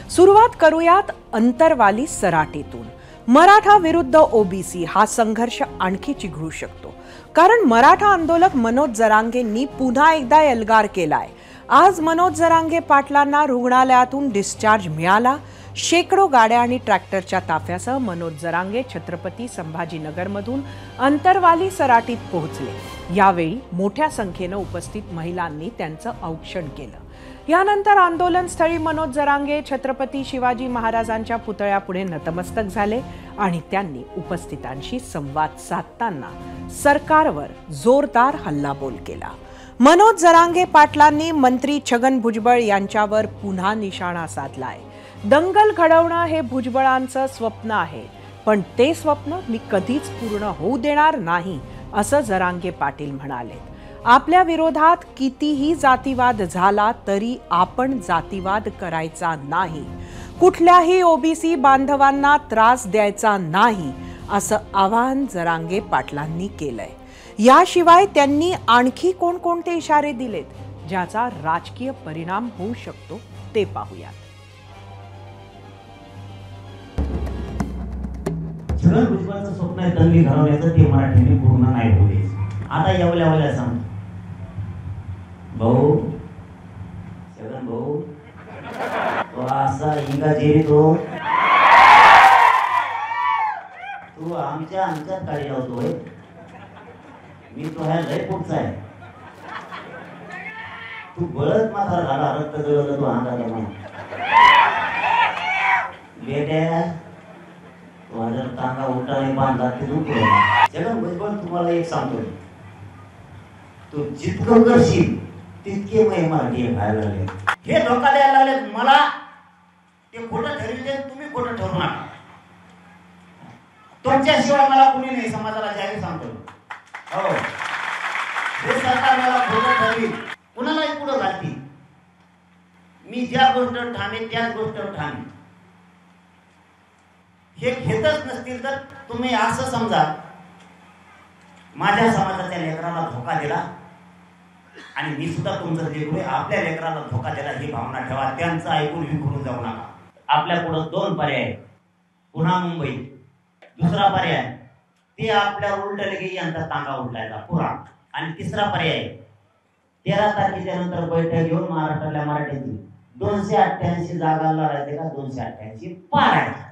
सुरुवात करूयात अंतरवाली सराटीतून। मराठा विरुद्ध ओबीसी हा संघर्ष आणखी चिघळू शकतो, कारण मराठा आंदोलक मनोज जरांगेंनी पुन्हा एकदा एल्गार केलाय। आज मनोज जरांगे पाटलांना रुग्णालयातून डिस्चार्ज मिळाला। शेकडो गाड्या आणि ट्रॅक्टरच्या ताफ्यासह मनोज जरांगे छत्रपती संभाजीनगरमधून अंतरवाली सराटीत पोहोचले। यावेळी मोठ्या संख्येने उपस्थित महिलांनी त्यांचं औक्षण केलं। यानंतर आंदोलनस्थळी मनोज जरांगे छत्रपती शिवाजी महाराजांच्या पुतळ्यापुढे नतमस्तक झाले आणि त्यांनी उपस्थितांशी संवाद साधताना सरकारवर जोरदार हल्लाबोल केला। मनोज जरांगे पाटलांनी मंत्री छगन भुजबळ यांच्यावर पुन्हा निशाणा साधलाय। दंगल घडवणं हे भुजबळांचं स्वप्न आहे, पण ते स्वप्न मी कधीच पूर्ण होऊ देणार नाही, असं जरांगे पाटील म्हणाले। आपल्या विरोधात कितीही जातीवाद झाला तरी आपण जातीवाद करायचा नाही, कुठल्याही ओबीसी बांधवांना त्रास द्यायचा नाही, असं आवाहन जरांगे पाटलांनी केलंय। याशिवाय त्यांनी आणखी कोणकोणते इशारे दिलेत, ज्याचा राजकीय परिणाम होऊ शकतो ते पाहूयात। छगन भुजबळांचं स्वप्न आहे दंगली घडवण्याचं, ते मराठीने पूर्ण नाही होऊ द्यायचं। आता एवढ्या सांग भाऊ, छगन भाऊ, तो असा इंगा जेरी तू आमच्या काळी लावतोय। मी तो ह्या लय पुढचा आहे, तू बळत मात्र झाला, रक्त जळलं तू अंगाला म्हणून बेट्या माझ्या टांगा उलटाने बांधला ते दुखलं। छगन भुजबळ तुम्हाला एक सांगतो, तू जितकं करशील तितके मराठी व्हायला लागले। हे धोका द्यायला लागले मला, ते खोटं ठरविले, तुम्ही खोटं ठरवू नका। तुमच्याशिवाय मला कुणी नाही, समाजाला जाहीर सांगतो। हो, हे सरकार मला खोटं ठरवी, कुणालाही पुढं घालती। मी ज्या गोष्ट ठाणे त्याच गोष्ट ठाणे। हे घेतच नसतील तर तुम्ही असं समजा, माझ्या समाजाच्या लेकराला धोका दिला आणि मी सुद्धा तुमचं लेकरू आपल्या लेकराला धोका दिला, ही भावना ठेवा। त्यांचं ऐकून विखुरून जाऊ नका। आपल्या पुढे दोन पर्याय, पुन्हा मुंबई, दुसरा पर्याय ते आपल्या उलटले की यांचा टांगा उलटायचा पुरा, आणि तिसरा पर्याय 13 तारखेच्या नंतर बैठक घेऊन महाराष्ट्रातल्या मराठ्यांची 288 जागा लढायचे का 288 पाडायचे,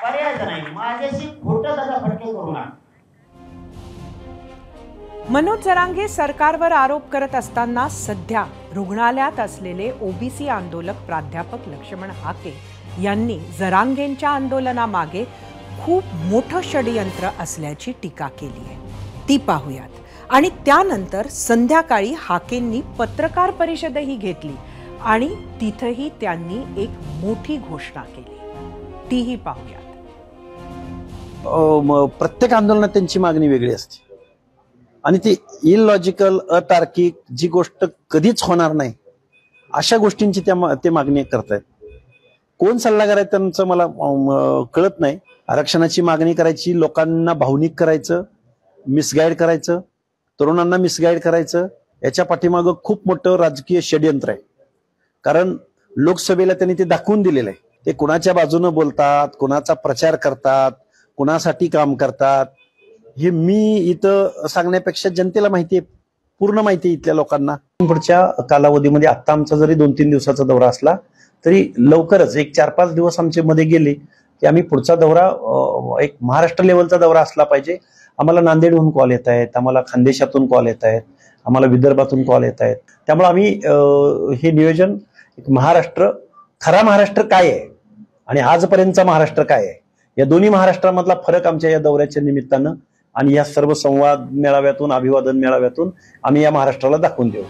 पर्याय नाही। माझ्याशी खोटं दादा फटके करू नका। मनोज जरांगे सरकारवर आरोप करत असताना सध्या रुग्णालयात असलेले ओबीसी आंदोलक प्राध्यापक लक्ष्मण हाके यांनी जरांगेंच्या आंदोलनामागे खूप मोठं षडयंत्र असल्याची टीका केली आहे, ती पाहूयात। आणि त्यानंतर संध्याकाळी हाकेंनी पत्रकार परिषदही घेतली आणि तिथेही त्यांनी एक मोठी घोषणा केली, तीही पाहूयात। प्रत्येक आंदोलनात त्यांची मागणी वेगळी असते आणि ती इलॉजिकल, अतार्किक, जी गोष्ट कधीच होणार नाही अशा गोष्टींची ते मागणी करतायत। कोण सल्लागार आहे त्यांचं मला कळत नाही। आरक्षणाची मागणी करायची, लोकांना भावनिक करायचं, मिसगाईड करायचं, तरुणांना मिसगाईड करायचं, याच्या पाठीमागं खूप मोठं राजकीय षडयंत्र आहे। कारण लोकसभेला त्यांनी ते दाखवून दिलेलं आहे। ते कुणाच्या बाजूने बोलतात, कुणाचा प्रचार करतात, कुणासाठी काम करतात, हे मी इथं सांगण्यापेक्षा जनतेला माहिती आहे, पूर्ण माहिती आहे इथल्या लोकांना। पुढच्या कालावधीमध्ये आता आमचा जरी 2-3 दिवसाचा दौरा असला तरी लवकरच एक 4-5 दिवस आमचे मध्ये गेले की आम्ही पुढचा दौरा एक महाराष्ट्र लेवलचा दौरा असला पाहिजे। आम्हाला नांदेडहून कॉल येत आहेत, आम्हाला खानदेशातून कॉल येत आहेत, आम्हाला विदर्भातून कॉल येत आहेत। त्यामुळे आम्ही हे नियोजन एक महाराष्ट्र, खरा महाराष्ट्र काय आहे आणि आजपर्यंतचा महाराष्ट्र काय आहे, या दोन्ही महाराष्ट्रामधला फरक आमच्या या दौऱ्याच्या निमित्तानं आणि या सर्व संवाद मेळाव्यातून, अभिवादन मेळाव्यातून आम्ही या महाराष्ट्राला दाखवून देऊ।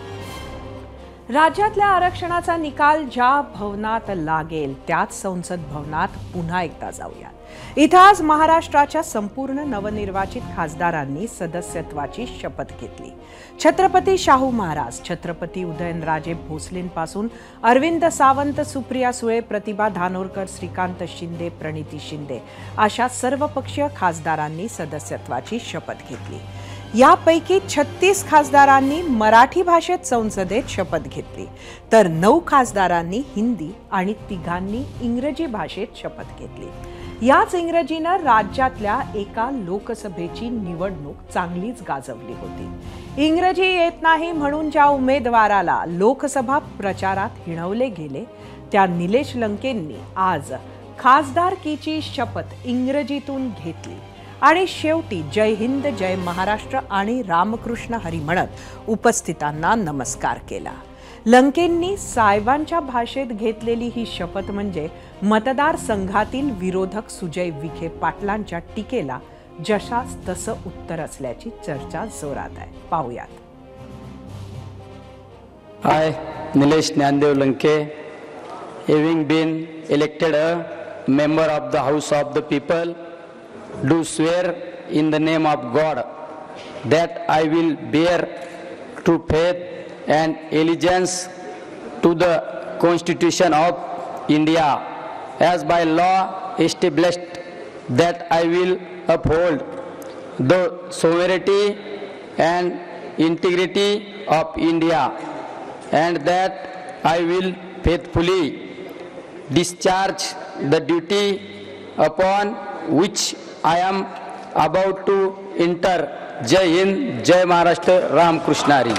राज्यातल्या आरक्षणाचा निकाल ज्या भवनात लागेल त्याच संसद भवनात पुन्हा एकदा जाऊयात। इथं आज महाराष्ट्राच्या संपूर्ण नवनिर्वाचित खासदारांनी सदस्यत्वाची शपथ घेतली। छत्रपती शाहू महाराज, छत्रपती उदयनराजे भोसलेंपासून अरविंद सावंत, सुप्रिया सुळे, प्रतिभा धानोरकर, श्रीकांत शिंदे, प्रणिती शिंदे अशा सर्वपक्षीय खासदारांनी सदस्यत्वाची शपथ घेतली। यापैकी 36 खासदारांनी मराठी भाषेत संसदेत शपथ घेतली, तर 9 खासदारांनी हिंदी आणि 3 इंग्रजी भाषेत शपथ घेतली. याच इंग्रजीनं राज्यातल्या एका लोकसभेची निवडणूक चांगलीच गाजवली होती. इंग्रजी येत नाही म्हणून ज्या उमेदवाराला लोकसभा प्रचारात हिणवले गेले त्या निलेश लंकेंनी आज खासदारकीची शपथ इंग्रजीतून घेतली आणि शेवटी जय हिंद, जय महाराष्ट्र आणि रामकृष्ण हरी म्हणत उपस्थितांना नमस्कार केला. लंकेंनी साहेबांच्या भाषेत घेतलेली ही शपथ म्हणजे मतदारसंघातील विरोधक सुजय विखे पाटलांच्या टीकेला जशास तसं उत्तर असल्याची चर्चा जोरात आहे. पाहूयात. I, Nilesh Nyandev Lanke, having been elected a member of the House of the People, do swear in the name of God that I will bear true faith and allegiance to the Constitution of India as by law established, that I will uphold the sovereignty and integrity of India, and that I will faithfully discharge the duty upon which I am about to enter. Jai Hind, Jai Maharashtra, Ram Krishna Hari.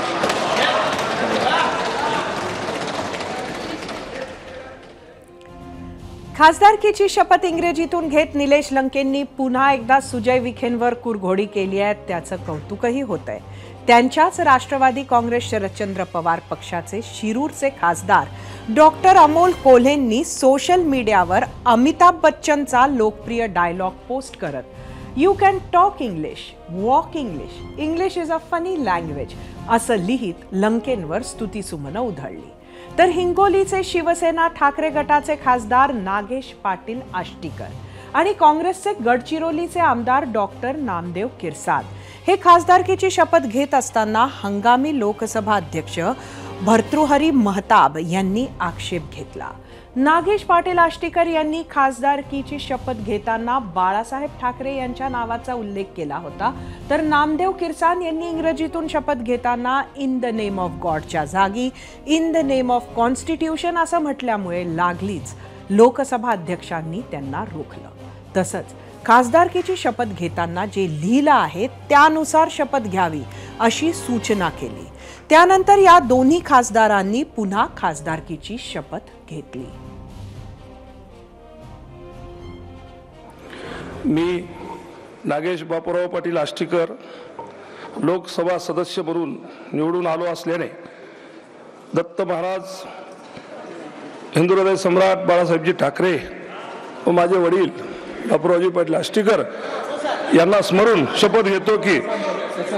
खासदारकीची शपथ इंग्रजीतून घेत निलेश लंकेंनी पुन्हा एकदा सुजय विखेंवर कुरघोडी केली आहे. त्याचं कौतुकही होतंय. त्यांच्याच राष्ट्रवादी काँग्रेस शरदचंद्र पवार पक्षाचे शिरूरचे खासदार डॉक्टर अमोल कोल्हेंनी सोशल मीडियावर अमिताभ बच्चनचा लोकप्रिय डायलॉग पोस्ट करत "you can talk English, walk English, English is a funny language" असं लिहित लंकेंवर स्तुतीसुमनं उधळली. तर हिंगोलीचे शिवसेना ठाकरे गटाचे खासदार नागेश पाटील आष्टीकर आणि काँग्रेसचे गडचिरोलीचे आमदार डॉक्टर नामदेव किरसाद हे खासदारकीची शपथ घेत असताना हंगामी लोकसभा अध्यक्ष भर्तृहरी महताब यांनी आक्षेप घेतला. नागेश पाटील आष्टीकर यांनी खासदारकीची शपथ घेताना बाळासाहेब ठाकरे यांच्या नावाचा उल्लेख केला होता, तर नामदेव किरसाद यांनी इंग्रजीतून शपथ घेताना इन द नेम ऑफ गॉडच्या जागी in the name of constitution असं म्हटल्यामुळे लागलीच लोकसभा अध्यक्षांनी त्यांना रोखलं. तसंच खासदारकीची शपथ घेताना जे लिहिलं आहे त्यानुसार शपथ घ्यावी अशी सूचना केली. त्यानंतर या दोन्ही खासदारांनी पुन्हा खासदारकीची शपथ घेतली. मी नागेश बापूराव पाटील आष्टीकर लोकसभा सदस्य म्हणून निवडून आलो असल्याने दत्त महाराज, हिंदू हृदय सम्राट बाळासाहेबजी ठाकरे व माझे वडील बापूरावजी पाटील आष्टीकर यांना स्मरून शपथ घेतो की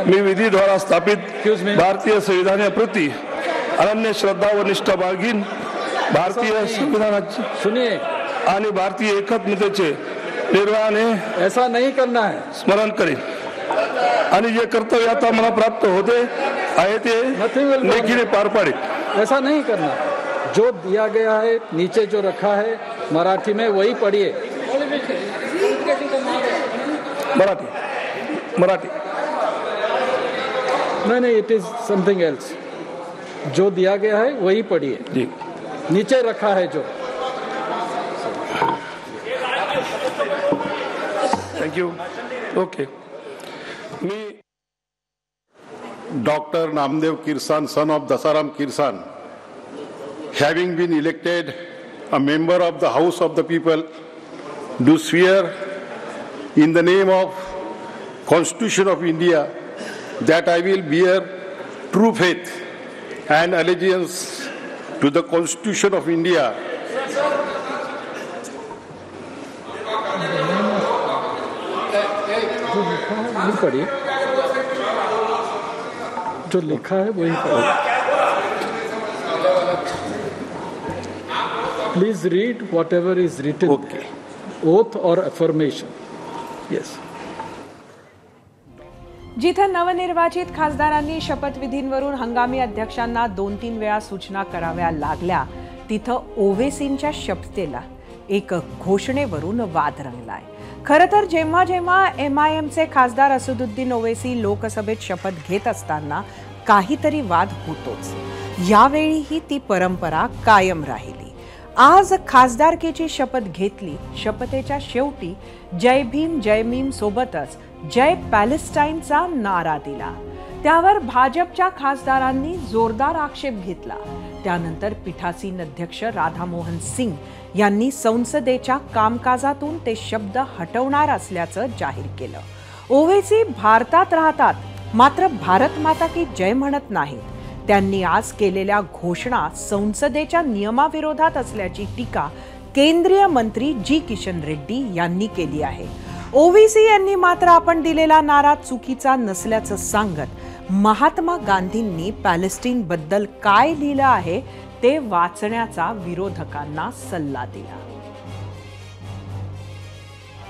मी विधी द्वारा स्थापित भारतीय संविधानाप्रती अनन्य श्रद्धा व निष्ठा बाळगीन, भारतीय संविधानाचे आणि भारतीय एकात्मतेचे निर्वाहाने ऐसा नहीं करना है स्मरण करेन आणि जे कर्तव्य आता मला प्राप्त होते आहे ते नेकीने पार पाडेन. ऐसा नहीं करना. जो दिया गया है नीचे जो रखा है मराठी में वही पढ़िए. मराठी नहीं, इट इज समथिंग एल्स. जो दिया गया है वही पढ़िए जी. नीचे रखा है जो. Thank you. Okay. Me doctor Namdev Kirsan, son of Dasaram Kirsan, having been elected a member of the House of the People, do swear in the name of Constitution of India that I will bear true faith and allegiance to the Constitution of India वही पढ़िए. जो लिखा है वही पढ़िए. Please read whatever is written. Okay. Oath और affirmation. Yes. जिथं नवनिर्वाचित खासदारांनी शपथविधींवरून हंगामी अध्यक्षांना 2-3 वेळा सूचना कराव्या लागल्या, तिथं ओवेसींच्या शपथेला एक घोषणेवरून वाद रंगलाय. खरं तर जेव्हा जेव्हा MIMचे खासदार असदुद्दीन ओवैसी लोकसभेत शपथ घेत असताना काहीतरी वाद होतोच. यावेळीही ती परंपरा कायम राहिली. आज खासदारकीची शपथ घेतली. शपथेच्या शेवटी जय भीम सोबतच जय पॅलेस्टाईनचा नारा दिला. त्यावर भाजपच्या खासदारांनी जोरदार आक्षेप घेतला. त्यानंतर पीठासीन अध्यक्ष राधामोहन सिंग यांनी संसदेच्या कामकाजातून ते शब्द हटवणार असल्याचं जाहीर केलं. ओवैसी भारतात राहतात, मात्र भारत माता की जय म्हणत नाहीत. त्यांनी आज केलेल्या घोषणा संसदेच्या नियमाविरोधात असल्याची टीका केंद्रीय मंत्री जी किशन रेड्डी यांनी केली आहे. ओवैसी यांनी मात्र आपण दिलेला नारा चुकीचा नसल्याचं सांगत महात्मा गांधींनी पॅलेस्टाईनबद्दल काय लिहिलं आहे ते वाचण्याचा विरोधकांना सल्ला दिला.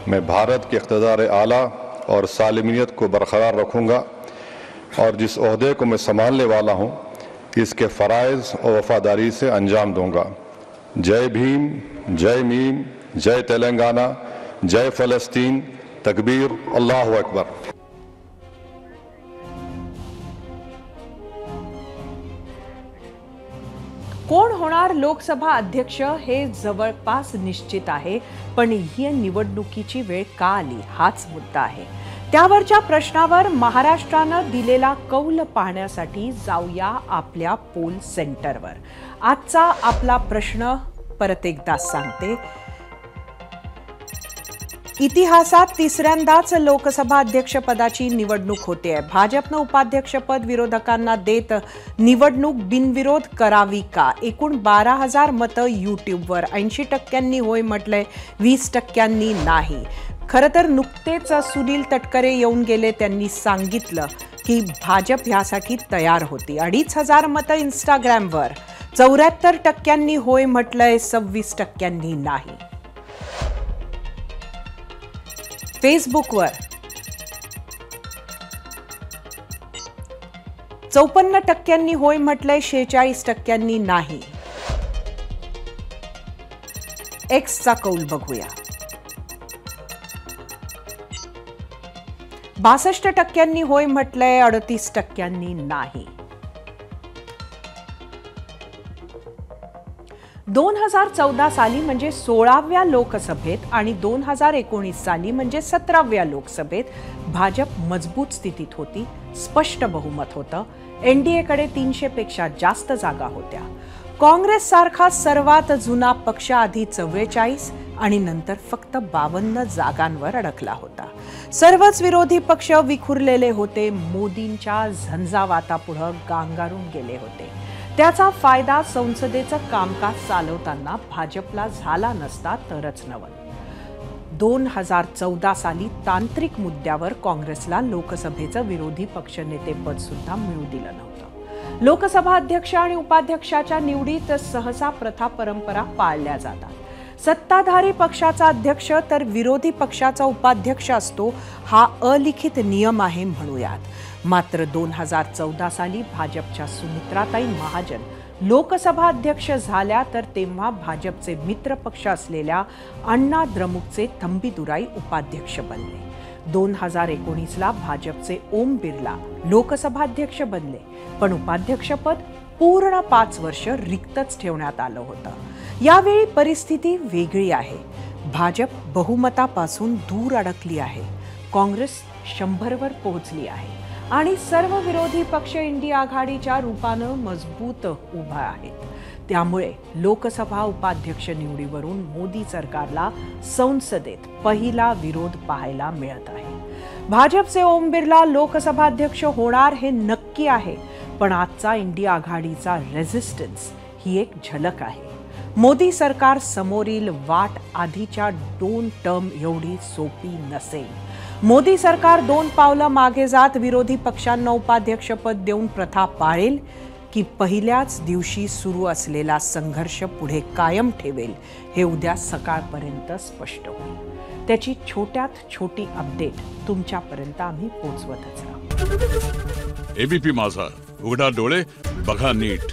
मैं भारत के इक़्तिदार आला और सालिमियत को बरकरार रखूंगा और जिस ओहदे को मैं संभालने वाला हूं इसके फ़राइज़ और वफादारी से अंजाम दूंगा. जय भीम, जय मीम, जय तेलंगाना, जय फ़लस्तीन, तकबीर, अल्लाहु अकबर. कोण होणार लोकसभा अध्यक्ष हे जवळपास निश्चित आहे, पण ही निवडणुकीची वेळ का आली हाच मुद्दा आहे. त्यावरच्या प्रश्नावर महाराष्ट्रानं दिलेला कौल पाहण्यासाठी जाऊया आपल्या पोल सेंटरवर. आजचा आपला प्रश्न परत एकदा सांगते. इतिहासात तिसऱ्यांदाच लोकसभा अध्यक्षपदाची निवडणूक होते. भाजपनं उपाध्यक्षपद विरोधकांना देत निवडणूक बिनविरोध करावी का? एकूण 12,000 मतं यूट्यूबवर. 80% होय म्हटलंय, 20% नाही. खरं तर नुकतेच सुनील तटकरे येऊन गेले. त्यांनी सांगितलं की भाजप ह्यासाठी तयार होती. 2,500 मतं इंस्टाग्रामवर. 74% होय म्हटलंय, 26% नाही. फेसबुकवर 54% होय म्हटलंय, 46% नाही. एक्सचा कौल बघूया. 62% होय म्हटलंय, 38% नाही. 2014 साली म्हणजे 16व्या लोकसभेत आणि 2019 साली म्हणजे 17व्या लोकसभेत भाजप मजबूत स्थितीत होती. स्पष्ट बहुमत होतं. NDAकडे 300 पेक्षा जास्त जागा होत्या. काँग्रेस सारखा सर्वात जुना पक्ष आधी 44 आणि नंतर फक्त 52 जागांवर अडकला होता. सर्वच विरोधी पक्ष विखुरलेले होते. मोदींच्या झंझावातापुढे गांगारून गेले होते. त्याचा फायदा संसदेचं कामकाज चालवताना भाजपला झाला नसता तरच नवल. 2014 साली तांत्रिक मुद्द्यावर काँग्रेसला लोकसभेचं विरोधी पक्षनेतेपद सुद्धा मिळू दिलं नव्हतं. लोकसभा अध्यक्ष आणि उपाध्यक्षाच्या निवडीत सहसा प्रथा परंपरा पाळल्या जातात. सत्ताधारी पक्षाचा अध्यक्ष तर विरोधी पक्षाचा उपाध्यक्ष असतो, हा अलिखित नियम आहे म्हणूयात. मात्र 2014 साली भाजपच्या सुमित्राताई महाजन लोकसभा अध्यक्ष झाल्या, तर तेव्हा भाजपचे मित्र पक्ष असलेल्या अण्णा द्रमुकचे तंबीदुराई उपाध्यक्ष बनले. 2019ला भाजपचे ओम बिर्ला लोकसभाध्यक्ष बनले, पण उपाध्यक्षपद पूर्ण 5 वर्ष रिक्तच ठेवण्यात आलं होतं. यावेळी परिस्थिती वेगळी आहे. भाजप बहुमतापासून दूर अडकली आहे. काँग्रेस 100वर पोहोचली आहे आणि सर्व विरोधी पक्ष इंडिया आघाडीच्या रूपानं मजबूत उभा आहेत. त्यामुळे लोकसभा उपाध्यक्ष निवडीवरून मोदी सरकारला संसदेत पहिला विरोध पाहायला मिळत आहे. भाजपचे ओम बिर्ला लोकसभा अध्यक्ष होणार हे नक्की आहे, पण आजचा इंडिया आघाडीचा रेझिस्टन्स ही एक झलक आहे. मोदी सरकार समोरील वाट आधीच्या 2 टर्म एवढी सोपी नसेल. मोदी सरकार 2 पावलं मागे जात विरोधी पक्षांना उपाध्यक्षपद देऊन प्रथा पाळेल की पहिल्याच दिवशी सुरू असलेला संघर्ष पुढे कायम ठेवेल, हे उद्या सकाळपर्यंत स्पष्ट होईल. त्याची छोट्यात छोटी अपडेट तुमच्यापर्यंत आम्ही पोहोचवतच राहू. एबीपी माझा, उघडा डोळे बघा नीट.